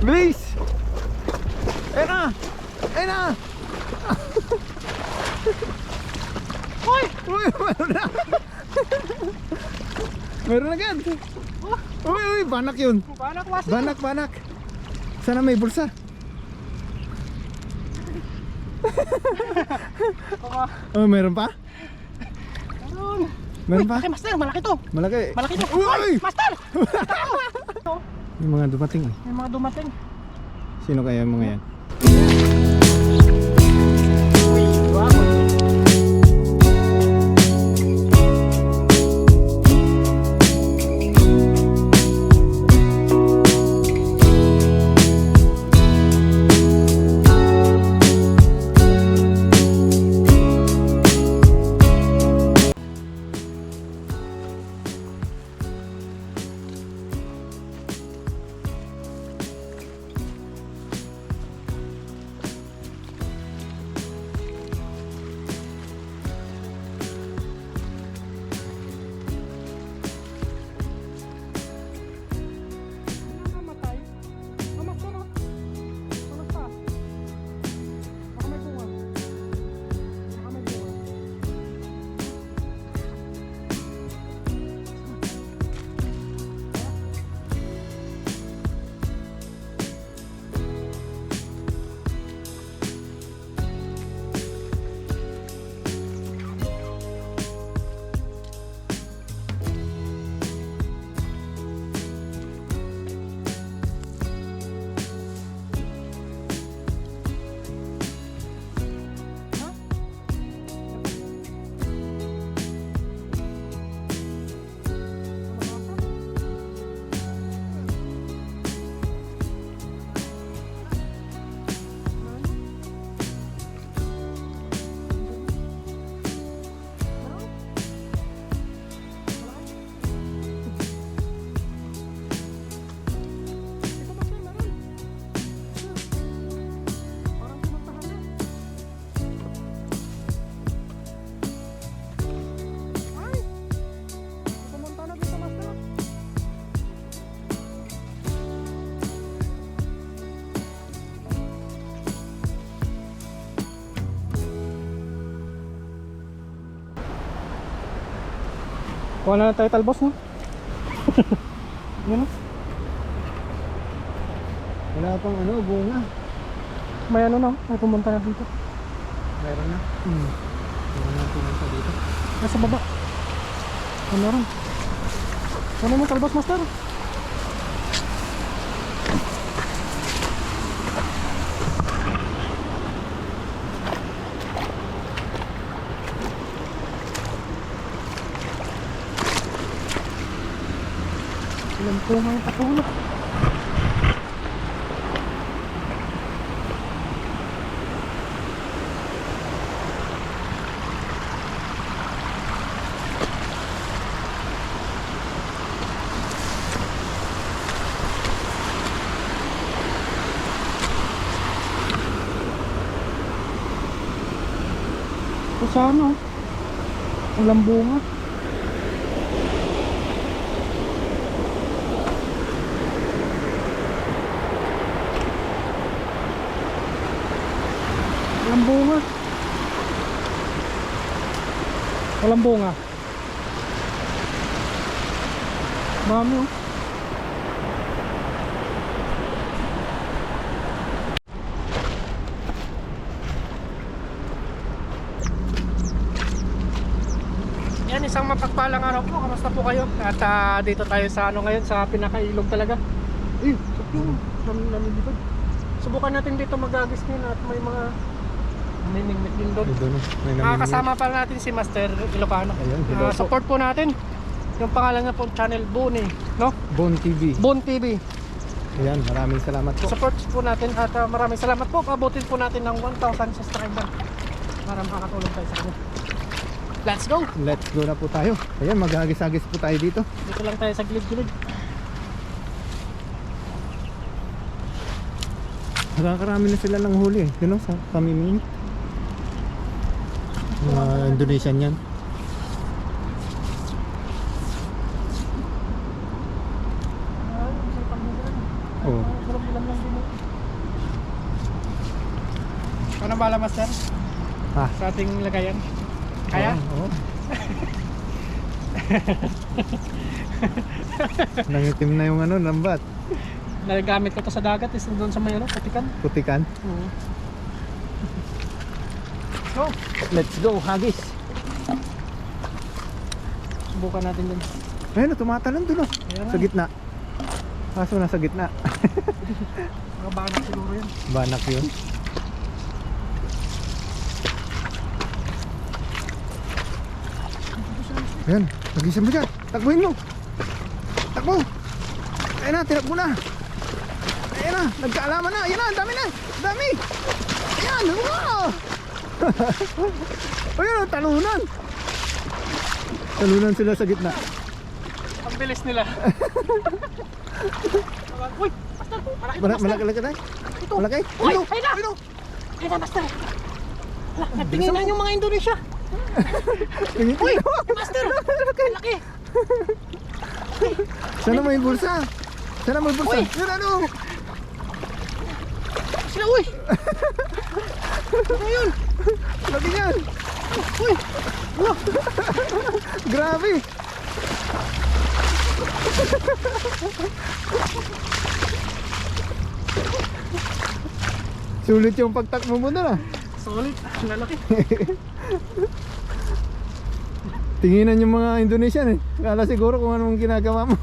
Bilis! Ayun na! Ayun na! Hoy! Uy, meron na! Meron agad! Uy, uy, banak yun! Banak wasa. Banak, banak! Sana may bulsa! Oh, meron pa? Meron. Meron pa? Malaki, master, malaki to. Malaki! Malaki to. Uy! Hoy, master! Yung mga dumating eh. May mga dumating. Sino kaya yung mga yan? Wow. Kuha na tayo talbos, no? Yun, no? Wala pang ano, bunga. May ano na, may pumunta na dito. Meron na. Meron na pumunta dito. Nasa baba. Ano rin? Ano mo talbos, master? Ilang po mga patulog. Ito sana, walang bunga. Walang bunga. Walang bunga. Mami, oh. Yan, isang mapagpalang araw po. Kamusta po kayo? At dito tayo sa ano ngayon, sa pinakailog talaga. Sakto. Namin dito. Subukan natin dito mag-agis ngayon at may mga namimingwit din doon. Kasama pa natin si Master Ilocano. Ayun, hello po. Support po natin yung pangalan niya po, channel Boni, no? Bon TV. Bon TV. Ayan, maraming salamat po. Support po natin at maraming salamat po. Pabutin po natin ng 1,000 subscriber para makakatulong tayo sa kanya. Let's go! Let's go na po tayo. Ayan, maghagis-agis po tayo dito. Dito lang tayo sa gilid-gilid. Nakakarami na sila ng huli eh. Yun o, sa pamimingin. Mga Indonesian yan. Ay, isang pagbubulan. Oo. Walang lang din Ano bala, master? Ha? Sa ating lagayan? Kaya? Oo. Nangitim na yung ano, lambat. Nagagamit ko to sa dagat, is doon sa may ano, Putikan. Putikan. Oo. So, Let's go, hagis. subukan natin din. Ayun, tumatalon dun oh. Ayan na. Sa gitna. Kaso nasa gitna. Mga banak siguro yun. Banak yun. Ayan, nagisan mo dyan. Takbuhin mo. Takbo. Ayan na, tinakbo na. Ayan na, nagkaalaman na. Ayan na, dami na. Dami. Ayan, wow. Ayan, talunan. Talunan sila sa gitna. Ang bilis nila. Uy, master, malaki to, master. Malaki na. Ito. Malaki. Uy, Ayun, ayun na. ayun. Ayun na, master. Wala, nagtinginan yung mga Indonesia. Tingin Uy, ko. master. Malaki. Sana may bulsa. Sana may bulsa. Uy. Yun ano. Sila, uy. Ano yun? Lagi yan. Uy. Wala. Grabe. Sulit yung pagtakbo mo na. Solid. Lalaki. Tinginan yung mga Indonesian eh. Kala siguro kung anong ginagawa mo.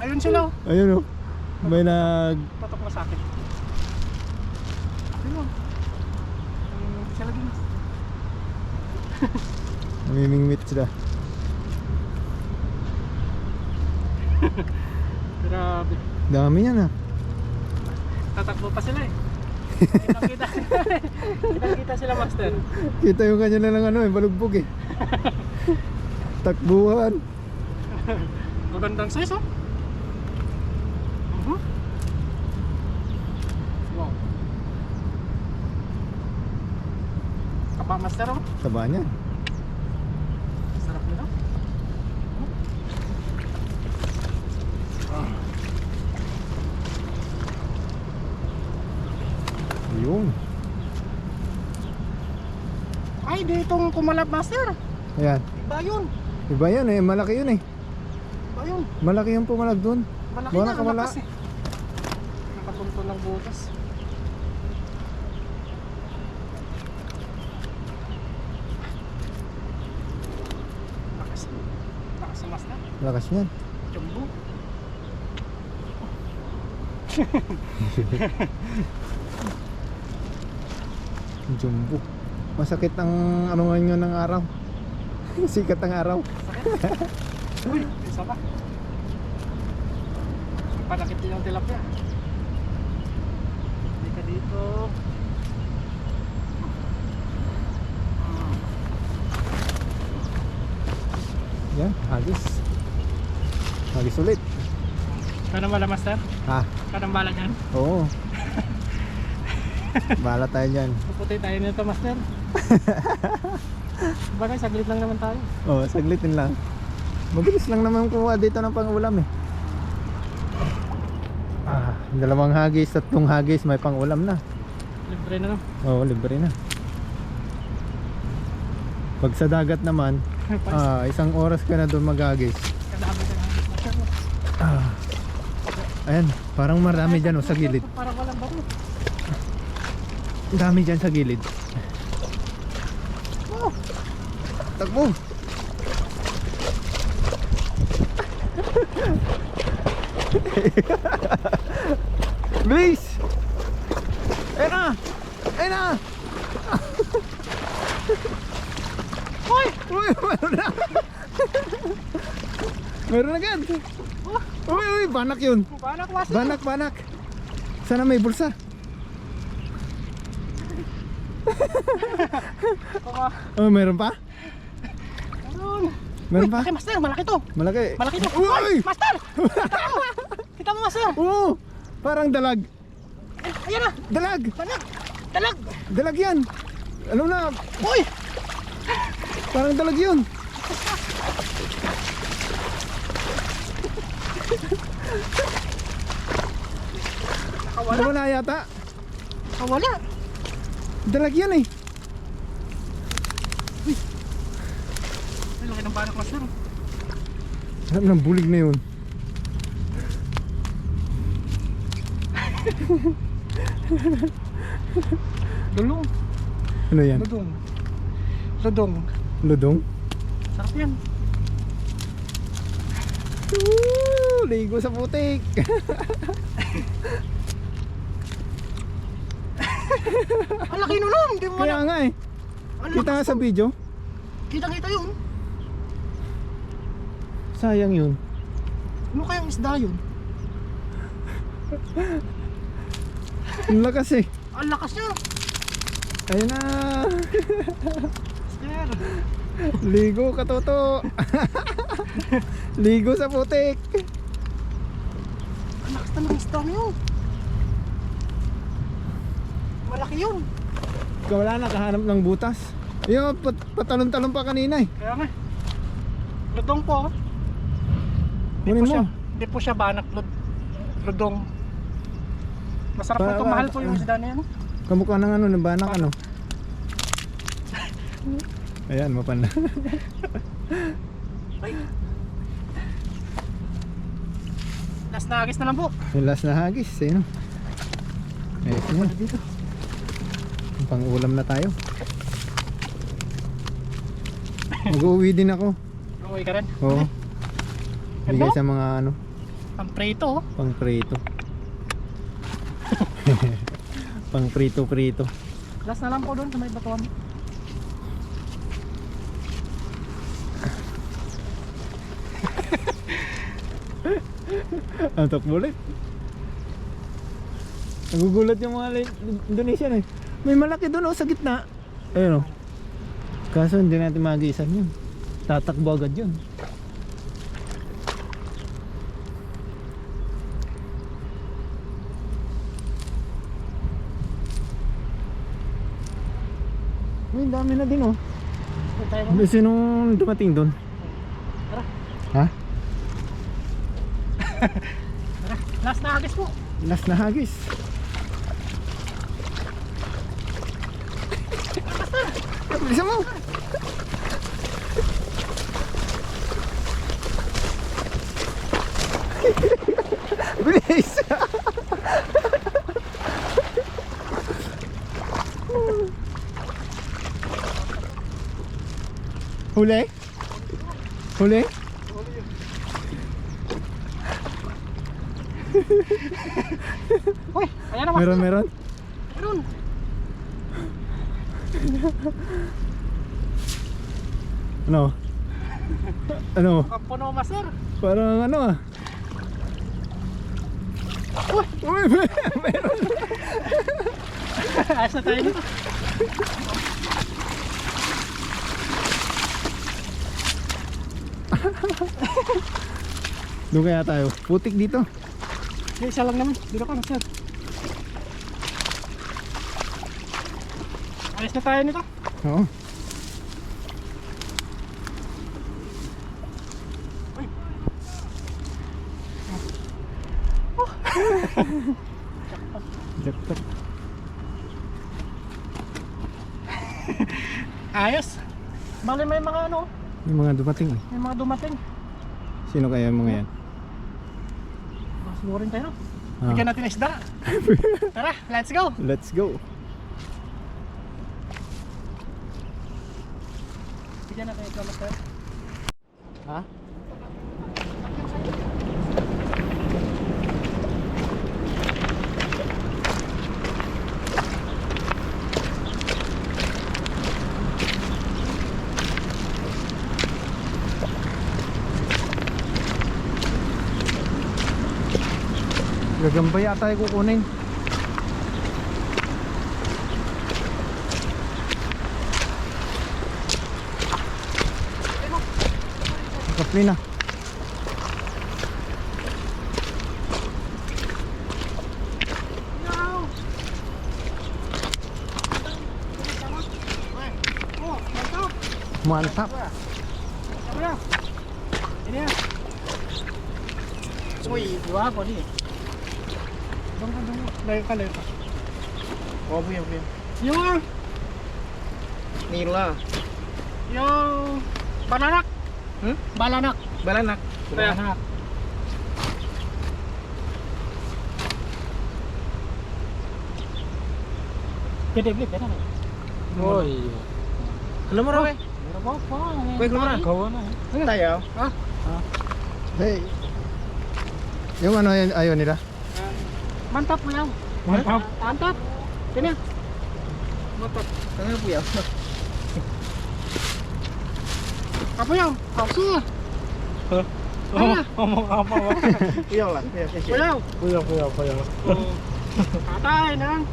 Ayun sila. Ayun oh. May nag... Patok na sa akin. Ayun. Sila din. Namimingwit sila. Grabe. Dami yan ah. Tatakbo pa sila eh. Kita sila, master. Kita yung kanya na lang ano eh. Balugbog eh. Takbuhan. Magandang size oh. Wow. Kapa, master oh. Taba niyan. Sarap nila. Ayun. Ay, ditong kumalab, master. Ayan. Iba yun. Iba yan eh. Malaki yun eh. Iba yun. Malaki yung pumalag dun. Malaki Wala na, ka wala. lakas eh. Nakatunto ng butas. Lakas. Lakas sa master. Lakas yan. Jumbo. Jumbo. Masakit ang ano ngayon ng araw. Sikat ang araw. Uy, isa pa. Panakit din yung tilapia. Hindi ka dito. Yan, hagis. Hagis ulit. Kanang bala, master? Ha? Kanang bala dyan? Oo. Bala tayo dyan. Puputi tayo nito, master. Bagay, saglit lang naman tayo. Oo, saglitin lang. Mabilis lang naman kuha dito ng pang-ulam eh. Dalawang hagis, tatlong hagis, may pang-ulam na. Libre na no? Oo, libre na. Pag sa dagat naman, isang oras ka na doon maghagis. Kadami ka lang. Ayan, parang marami dyan sa gilid. Parang walang bako. Ang dami dyan sa gilid. Oh, Takbo! Bilis! Ayan na! Ayan na! Hoy! Uy, meron na! Meron agad! Uy, uy, banak yun! Banak, master. Banak, banak! Sana may bulsa! Oh, meron pa? Meron. Meron Uy, pa? malaki, master. Malaki to. Malaki! Malaki to. Uy! Uy, master! Kita mo! Kita mo, master! Oo! Parang dalag! Ayan na! Dalag! Dalag! Dalag! Dalag yan! Ano na? Uy! Parang dalag yun! Nakawala. Wala yata. Nakawala. Dalag yan eh. Ay, laki ng banak master. Alam ng bulig na yun. Lulong. Ano yan? Ludong. Ludong. Ludong? Sarap yan. Ligo sa putik. Ang laki nun. Hindi mo Kaya nga eh. Kita nga sa video. Kita yun. Sayang yun. Ano kayang isda yun? Ang lakas eh. Ang lakas niya. Ayun na. Sir. Ligo katoto. Ligo sa putik. Ang lakas talagang isda na yun. Malaki yun. Ikaw wala nakahanap ng butas. Yung patalon-talon pa kanina eh. Kaya nga. Ludong po. Kunin mo. Hindi po siya banak. Ludong. Masarap po ito. Mahal po yung isda na yan. Kamukha ng ano, ng banak ano. Ayan, mapanda. Last na agis na lang po. Yung last na hagis, ayun. Ayos na. Dito. Pang-ulam na tayo. Mag-uwi din ako. Okay ka rin? Oo. Bigay Ano? sa mga ano, Ang prito. pang prito. Pang prito-prito. Last na lang po doon sa may batuan. Ang takbulit. Nagugulat yung mga Indonesian eh. May malaki doon sa gitna. Ayun o. Kaso hindi natin magisan yun. Tatakbo agad yun. Uy, dami na din oh. Doon tayo muna. Sinong dumating doon? Tara. Ha? Tara. Last na agis po. Last na hagis. Bilisan mo. Bilis. Huli? Huli? Uy, ayan naman. Meron. Meron. Ano? Ano? Kapuno master. Parang ano ah. Uy, Uy, meron. ayos na tayo dito. Doon kaya tayo. Putik dito. Hindi, isa lang naman. Dito ka master. Ayos na tayo nito. Oo. Jackpot. Ayos. Bali may mga ano, Yung mga dumating eh. may mga dumating. Sino kaya yung mga yan? Masunurin tayo. Ah. Bigyan natin ng isda. Tara, let's go. Let's go. Bigyan natin ng isda master. Ha? Gagamba yata yung kukunin. Kapli na. Mantap. Ini ya. Uy, dua apa nih? Doon ka. Layo ka. Oh, buya. Yung Nila. Yung balanak. Balanak. Balanak. Balanak. Pwede beli, pwede na. Oh iya. Alam mo raw eh. Meron ba pa? Wait, lumara. Gawa na. Tayo. Ha? Hey. Yung ano yun, ayaw nila? Mantap mo yan. Mantap. Mantap. Sini. Mantap. Ano po yan? Apa yan? Pausi ya. Oh, ngomong apa Pak? Kuyaw lang. Kuyaw. Kuya. Oh. Katay nang.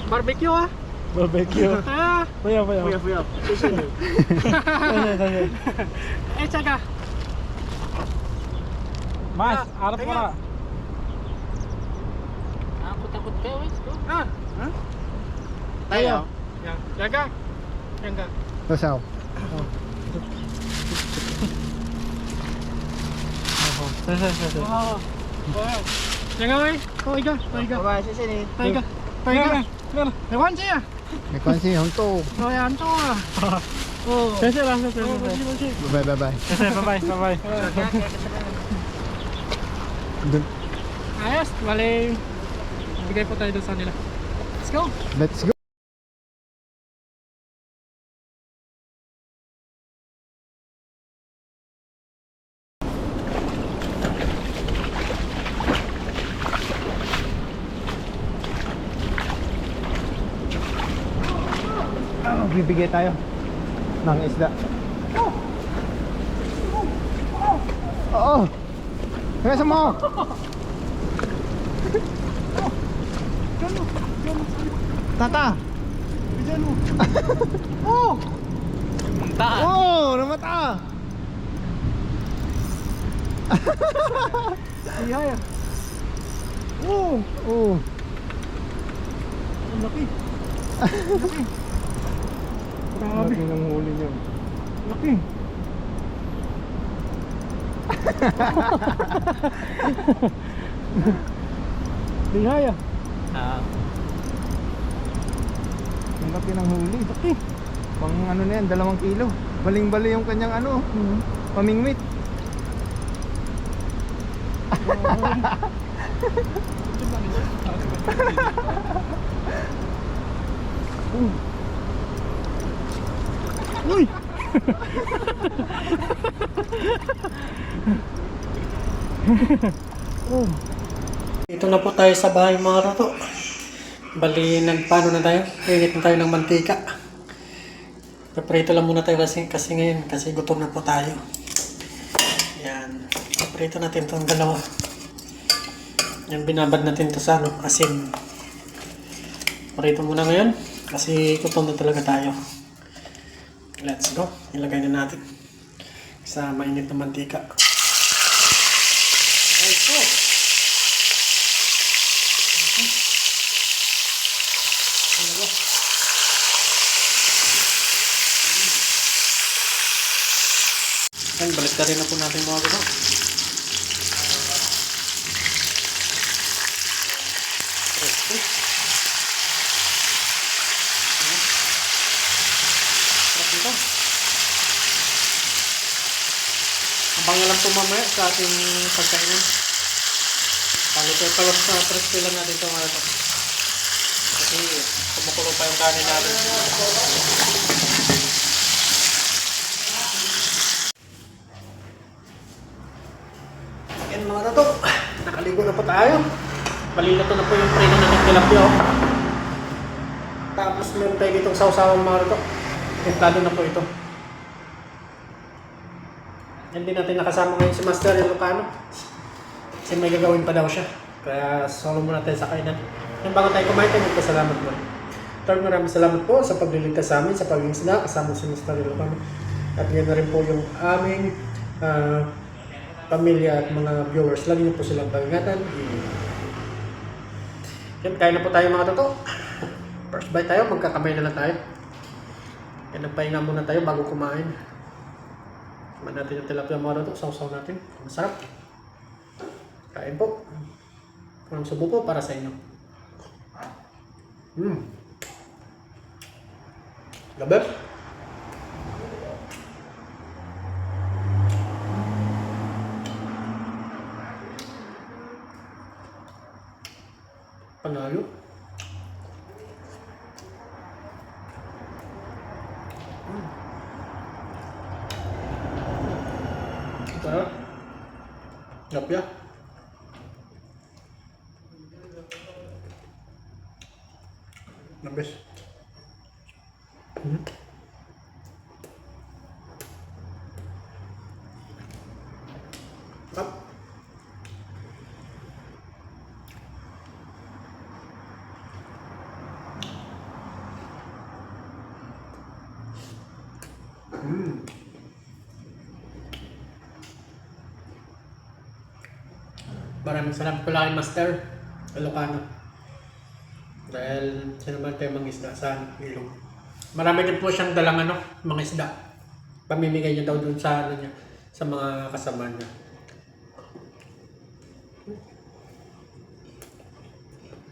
Barbecue ah. Barbecue. Ah. Kuya. Tsaga. Mas, Ah, harap teka. pala. Aku takut kewes tuh. Ah. Tayo. Yang jaga. Yang enggak. Basaw. Wow. Wow. Jangan weh. Kau iga. Bye, sini. Taiga. Hewan sih ya. May kwansi, hunto. Kau yang tu ah. Oh. Sese lah. Bye. Bye. Dun. Ayos, balik. Bigay po tayo doon sa nila. Let's go. Let's go. Bibigay tayo ng isda. Oo. Kaya mo. Tata. Oh. Oh, namata. Iya ya. Oh. Oh. Ang laki. Laki ng huli niyo. Laki. Iya ya. Ang laki ng huli. Laki. Pang ano na yan, 2 kilo. Baling-bali yung kanyang ano, pamingwit. Uy. Oh. Dito na po tayo sa bahay mga toto. Bali, nagpano na tayo. Init na tayo ng mantika. Paprito lang muna tayo kasi ngayon, kasi gutom na po tayo. Yan. Paprito natin itong dalawa. Yan, binabad natin ito sa asin. Paprito muna ngayon kasi gutom na talaga tayo. Let's go. Ilagay na natin sa mainit na mantika. Let's go. Yan, balik na rin na po natin mga gusto. Presto. Sarap ito. Abang na lang po mamaya sa ating pagkainan. Palos na presto lang natin ito mga ito. Kasi kumukulo pa yung kanin natin. Yan mga tato, nakaligo na po tayo. Balinato na po yung preno natin tilapia. Tapos meron tayo ditong sausawan mga tato. Tentado na po ito. Yan din natin nakasama ngayon si Master Ilocano. Kasi may gagawin pa daw siya. Kaya solo muna tayo sa kainan. Yung bago tayo kumain tayo, magpasalamat mo. Lord, maraming salamat po sa pagliligtas sa amin, sa pag-iisda, kasama si Mr. Ilocano. At yan na rin po yung aming pamilya at mga viewers. Lagi niyo po silang pag-ingatan. Yan, kain na po tayo mga toto. First bite tayo, magkakamay na lang tayo. Yan, nagpahinga muna tayo bago kumain. Kumain natin yung tilapia mga toto, sausaw natin. Masarap. Kain po. Ang subo po para sa inyo. Gabi? Panalo? Sarap. Gapya. Nabes. Up. Maraming salamat pala kay Master Ilocano. Dahil sinuman tayo mga isda sa ilog. Marami din po siyang dalang mga isda. Pamimigay niya daw dun sa niya, sa mga kasama niya.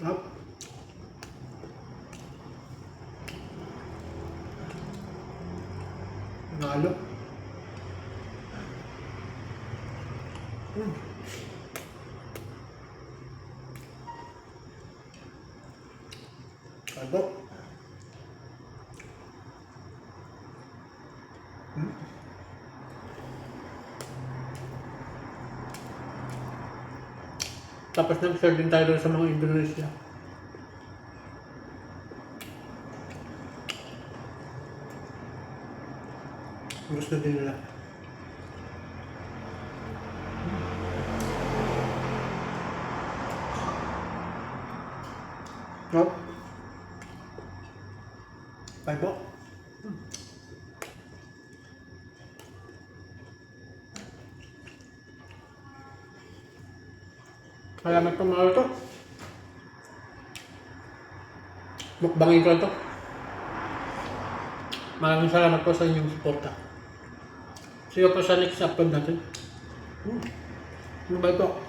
Up. Nalo. Kalbo. Tapos nag-share din tayo doon sa mga Indonesia. Gusto din nila. Oh. Bye po. Salamat po mga ito. Mukbangin ko ito. Maraming salamat po sa inyong suporta. See you po sa next upload natin. Bye po.